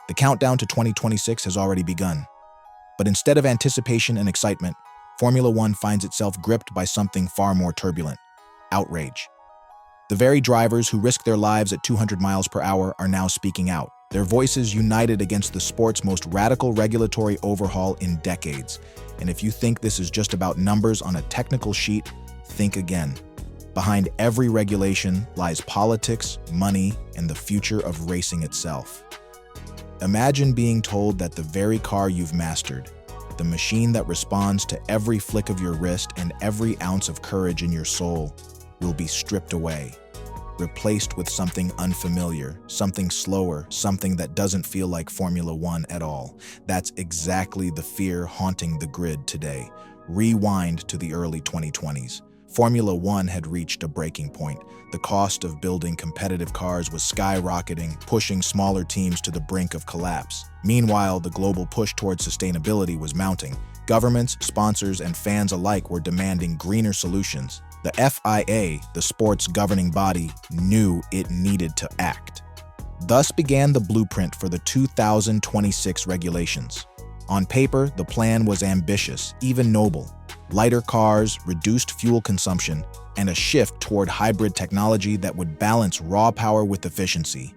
The countdown to 2026 has already begun. But instead of anticipation and excitement, Formula One finds itself gripped by something far more turbulent: outrage. The very drivers who risk their lives at 200 miles per hour are now speaking out, their voices united against the sport's most radical regulatory overhaul in decades. And if you think this is just about numbers on a technical sheet, think again. Behind every regulation lies politics, money, and the future of racing itself. Imagine being told that the very car you've mastered, the machine that responds to every flick of your wrist and every ounce of courage in your soul, will be stripped away, replaced with something unfamiliar, something slower, something that doesn't feel like Formula One at all. That's exactly the fear haunting the grid today. Rewind to the early 2020s. Formula One had reached a breaking point. The cost of building competitive cars was skyrocketing, pushing smaller teams to the brink of collapse. Meanwhile, the global push towards sustainability was mounting. Governments, sponsors, and fans alike were demanding greener solutions. The FIA, the sport's governing body, knew it needed to act. Thus began the blueprint for the 2026 regulations. On paper, the plan was ambitious, even noble. Lighter cars, reduced fuel consumption, and a shift toward hybrid technology that would balance raw power with efficiency.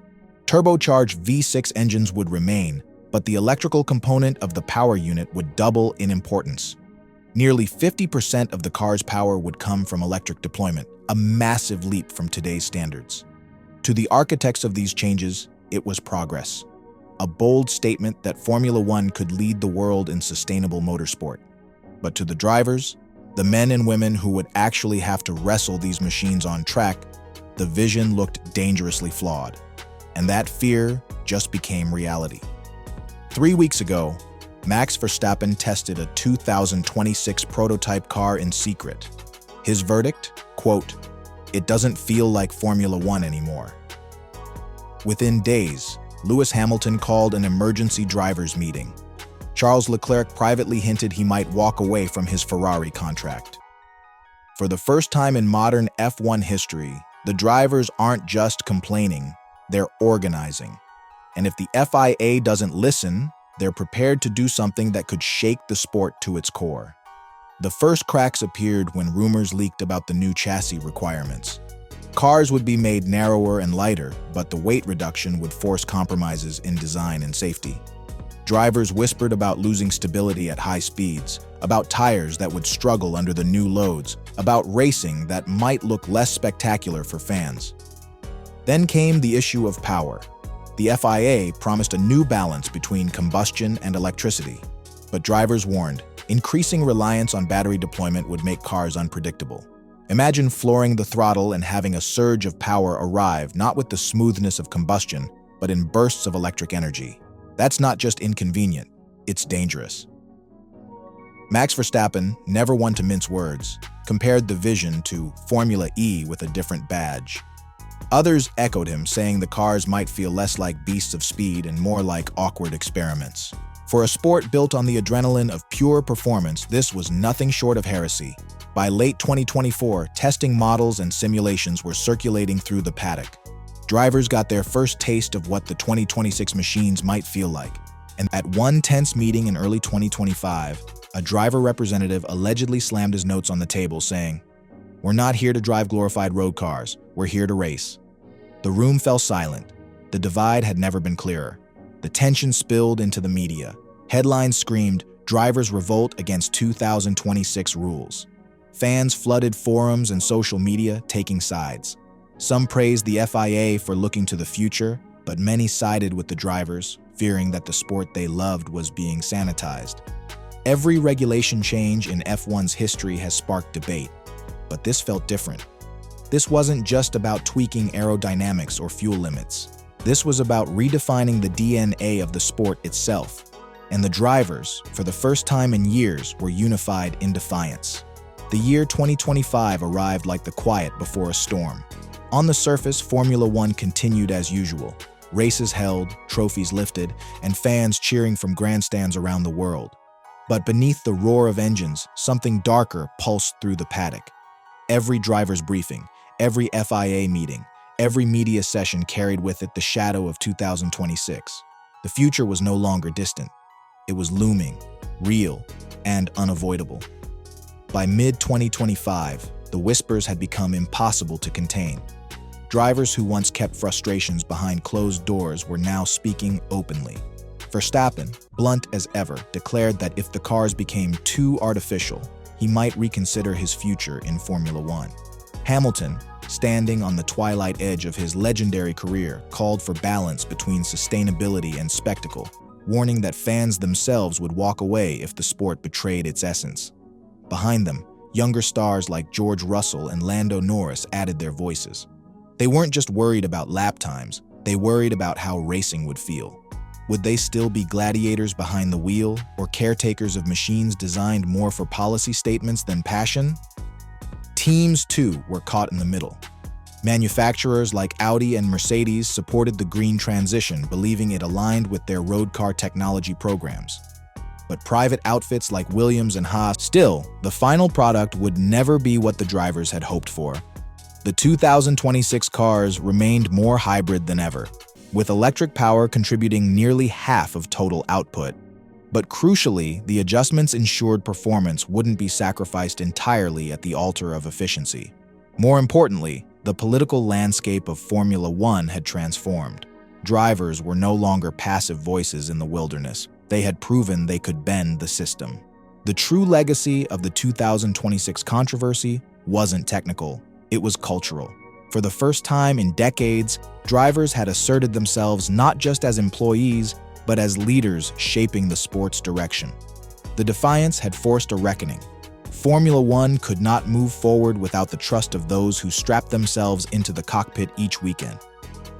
Turbocharged V6 engines would remain, but the electrical component of the power unit would double in importance. Nearly 50% of the car's power would come from electric deployment, a massive leap from today's standards. To the architects of these changes, it was progress. A bold statement that Formula One could lead the world in sustainable motorsport. But to the drivers, the men and women who would actually have to wrestle these machines on track, the vision looked dangerously flawed. And that fear just became reality. 3 weeks ago, Max Verstappen tested a 2026 prototype car in secret. His verdict, quote, "It doesn't feel like Formula One anymore." Within days, Lewis Hamilton called an emergency drivers' meeting. Charles Leclerc privately hinted he might walk away from his Ferrari contract. For the first time in modern F1 history, the drivers aren't just complaining, they're organizing. And if the FIA doesn't listen, they're prepared to do something that could shake the sport to its core. The first cracks appeared when rumors leaked about the new chassis requirements. Cars would be made narrower and lighter, but the weight reduction would force compromises in design and safety. Drivers whispered about losing stability at high speeds, about tires that would struggle under the new loads, about racing that might look less spectacular for fans. Then came the issue of power. The FIA promised a new balance between combustion and electricity, but drivers warned, increasing reliance on battery deployment would make cars unpredictable. Imagine flooring the throttle and having a surge of power arrive not with the smoothness of combustion, but in bursts of electric energy. That's not just inconvenient, it's dangerous. Max Verstappen, never one to mince words, compared the vision to Formula E with a different badge. Others echoed him, saying the cars might feel less like beasts of speed and more like awkward experiments. For a sport built on the adrenaline of pure performance, this was nothing short of heresy. By late 2024, testing models and simulations were circulating through the paddock. Drivers got their first taste of what the 2026 machines might feel like. And at one tense meeting in early 2025, a driver representative allegedly slammed his notes on the table, saying, "We're not here to drive glorified road cars, we're here to race." The room fell silent. The divide had never been clearer. The tension spilled into the media. Headlines screamed, "Drivers revolt against 2026 rules." Fans flooded forums and social media, taking sides. Some praised the FIA for looking to the future, but many sided with the drivers, fearing that the sport they loved was being sanitized. Every regulation change in F1's history has sparked debate, but this felt different. This wasn't just about tweaking aerodynamics or fuel limits. This was about redefining the DNA of the sport itself. And the drivers, for the first time in years, were unified in defiance. The year 2025 arrived like the quiet before a storm. On the surface, Formula One continued as usual. Races held, trophies lifted, and fans cheering from grandstands around the world. But beneath the roar of engines, something darker pulsed through the paddock. Every driver's briefing, every FIA meeting, every media session carried with it the shadow of 2026. The future was no longer distant. It was looming, real, and unavoidable. By mid-2025, the whispers had become impossible to contain. Drivers who once kept frustrations behind closed doors were now speaking openly. Verstappen, blunt as ever, declared that if the cars became too artificial, he might reconsider his future in Formula One. Hamilton, standing on the twilight edge of his legendary career, called for balance between sustainability and spectacle, warning that fans themselves would walk away if the sport betrayed its essence. Behind them, younger stars like George Russell and Lando Norris added their voices. They weren't just worried about lap times, they worried about how racing would feel. Would they still be gladiators behind the wheel, or caretakers of machines designed more for policy statements than passion? Teams, too, were caught in the middle. Manufacturers like Audi and Mercedes supported the green transition, believing it aligned with their road car technology programs. But private outfits like Williams and Haas, still, the final product would never be what the drivers had hoped for. The 2026 cars remained more hybrid than ever, with electric power contributing nearly half of total output. But crucially, the adjustments ensured performance wouldn't be sacrificed entirely at the altar of efficiency. More importantly, the political landscape of Formula One had transformed. Drivers were no longer passive voices in the wilderness. They had proven they could bend the system. The true legacy of the 2026 controversy wasn't technical, it was cultural. For the first time in decades, drivers had asserted themselves not just as employees, but as leaders shaping the sport's direction. The defiance had forced a reckoning. Formula One could not move forward without the trust of those who strapped themselves into the cockpit each weekend.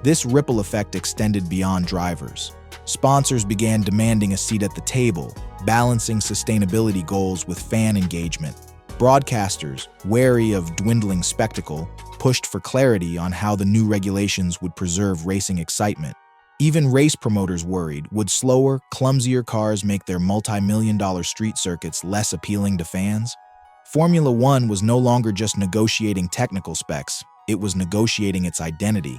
This ripple effect extended beyond drivers. Sponsors began demanding a seat at the table, balancing sustainability goals with fan engagement. Broadcasters, wary of dwindling spectacle, pushed for clarity on how the new regulations would preserve racing excitement. Even race promoters worried, would slower, clumsier cars make their multi-million-dollar street circuits less appealing to fans? Formula One was no longer just negotiating technical specs, it was negotiating its identity.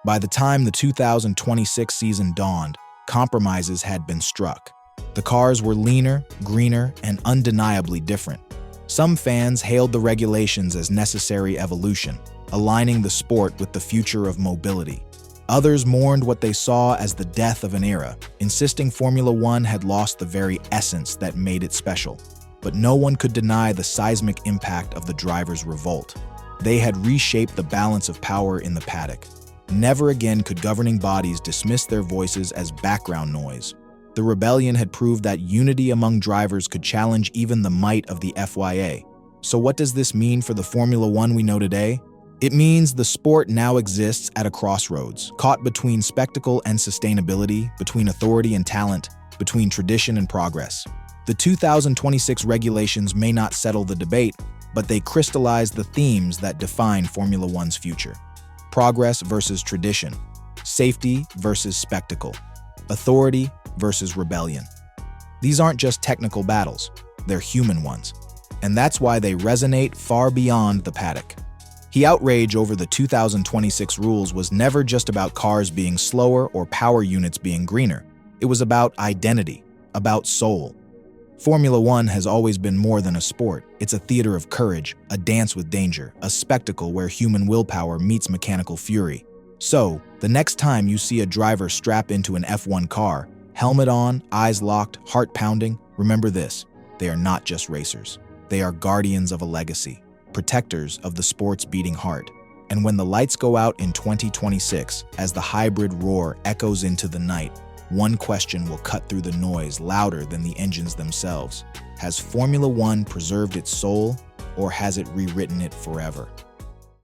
By the time the 2026 season dawned, compromises had been struck. The cars were leaner, greener, and undeniably different. Some fans hailed the regulations as necessary evolution, aligning the sport with the future of mobility. Others mourned what they saw as the death of an era, insisting Formula One had lost the very essence that made it special. But no one could deny the seismic impact of the drivers' revolt. They had reshaped the balance of power in the paddock. Never again could governing bodies dismiss their voices as background noise. The rebellion had proved that unity among drivers could challenge even the might of the FIA. So what does this mean for the Formula One we know today? It means the sport now exists at a crossroads, caught between spectacle and sustainability, between authority and talent, between tradition and progress. The 2026 regulations may not settle the debate, but they crystallize the themes that define Formula One's future. Progress versus tradition, safety versus spectacle, authority versus rebellion. These aren't just technical battles, they're human ones. And that's why they resonate far beyond the paddock. The outrage over the 2026 rules was never just about cars being slower or power units being greener. It was about identity, about soul. Formula One has always been more than a sport. It's a theater of courage, a dance with danger, a spectacle where human willpower meets mechanical fury. So, the next time you see a driver strap into an F1 car, helmet on, eyes locked, heart pounding, remember this: they are not just racers. They are guardians of a legacy, protectors of the sport's beating heart. And when the lights go out in 2026, as the hybrid roar echoes into the night, one question will cut through the noise louder than the engines themselves. Has Formula One preserved its soul, or has it rewritten it forever?